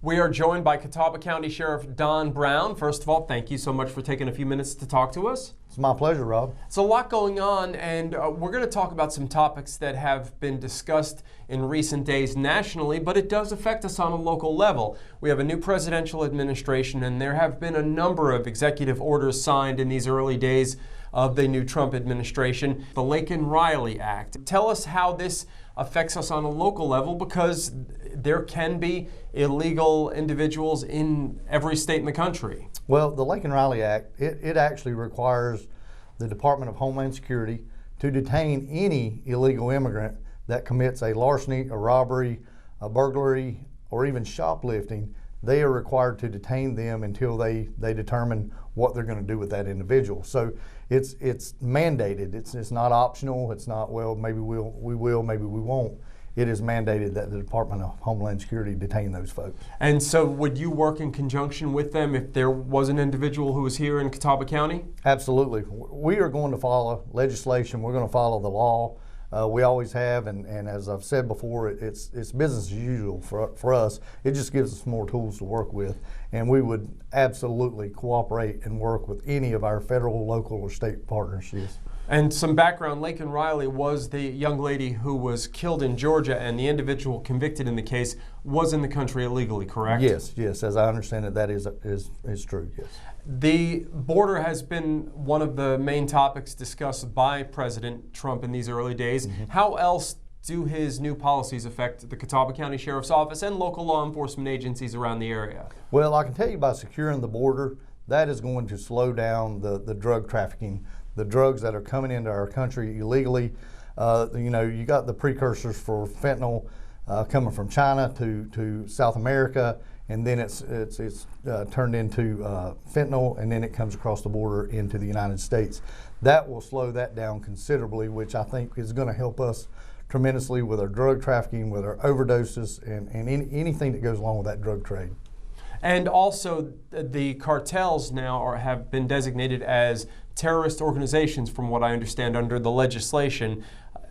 We are joined by Catawba County Sheriff Don Brown. First of all, thank you so much for taking a few minutes to talk to us. It's my pleasure, Rob. It's a lot going on, and we're going to talk about some topics that have been discussed in recent days nationally, but it does affect us on a local level. We have a new presidential administration, and there have been a number of executive orders signed in these early days of the new Trump administration. The Laken-Riley Act. Tell us how this affects us on a local level, because there can be illegal individuals in every state in the country. Well, the Laken-Riley Act, it actually requires the Department of Homeland Security to detain any illegal immigrant that commits a larceny, a robbery, a burglary, or even shoplifting. They are required to detain them until they determine what they're going to do with that individual. So it's mandated. It's not optional. It's not, well, maybe we will, maybe we won't. It is mandated that the Department of Homeland Security detain those folks. And so would you work in conjunction with them if there was an individual who was here in Catawba County? Absolutely. We are going to follow legislation. We're going to follow the law. We always have, and as I've said before, it's business as usual for us. It just gives us more tools to work with, and we would absolutely cooperate and work with any of our federal, local, or state partnerships. And some background, Laken-Riley was the young lady who was killed in Georgia, and the individual convicted in the case was in the country illegally, correct? Yes, as I understand it, that is true, yes. The border has been one of the main topics discussed by President Trump in these early days. Mm-hmm. How else do his new policies affect the Catawba County Sheriff's Office and local law enforcement agencies around the area? Well, I can tell you, by securing the border, that is going to slow down the drug trafficking, the drugs that are coming into our country illegally. You got the precursors for fentanyl coming from China to South America, and then it's turned into fentanyl, and then it comes across the border into the United States. That will slow that down considerably, which I think is going to help us tremendously with our drug trafficking, with our overdoses, and anything that goes along with that drug trade. And also, the cartels now have been designated as terrorist organizations, from what I understand, under the legislation.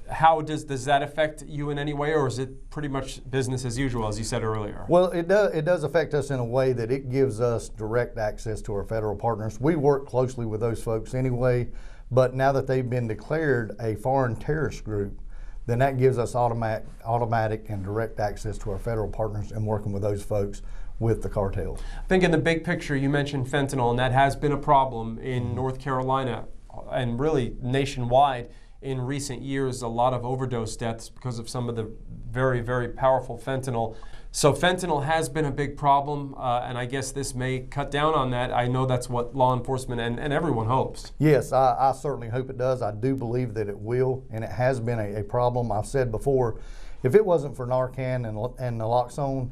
How does that affect you in any way, or is it pretty much business as usual, as you said earlier? Well, it does affect us in a way that it gives us direct access to our federal partners. We work closely with those folks anyway, but now that they've been declared a foreign terrorist group, then that gives us automatic and direct access to our federal partners and working with those folks with the cartels. I think in the big picture, you mentioned fentanyl, and that has been a problem in North Carolina and really nationwide in recent years. A lot of overdose deaths because of some of the very, very powerful fentanyl. So fentanyl has been a big problem, and I guess this may cut down on that. I know that's what law enforcement and everyone hopes. Yes, I certainly hope it does. I do believe that it will, and it has been a problem. I've said before, if it wasn't for Narcan and naloxone,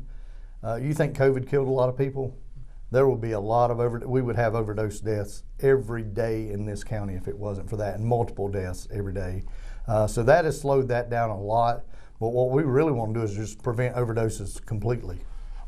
you think COVID killed a lot of people? There will be a lot of we would have overdose deaths every day in this county if it wasn't for that, and multiple deaths every day. So that has slowed that down a lot. But what we really want to do is just prevent overdoses completely.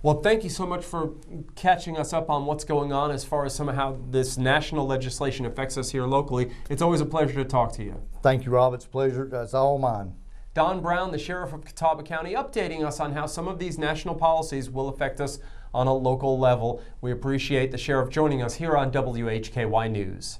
Well, thank you so much for catching us up on what's going on as far as somehow this national legislation affects us here locally. It's always a pleasure to talk to you. Thank you, Rob. It's a pleasure. It's all mine. Don Brown, the Sheriff of Catawba County, updating us on how some of these national policies will affect us on a local level. We appreciate the Sheriff joining us here on WHKY News.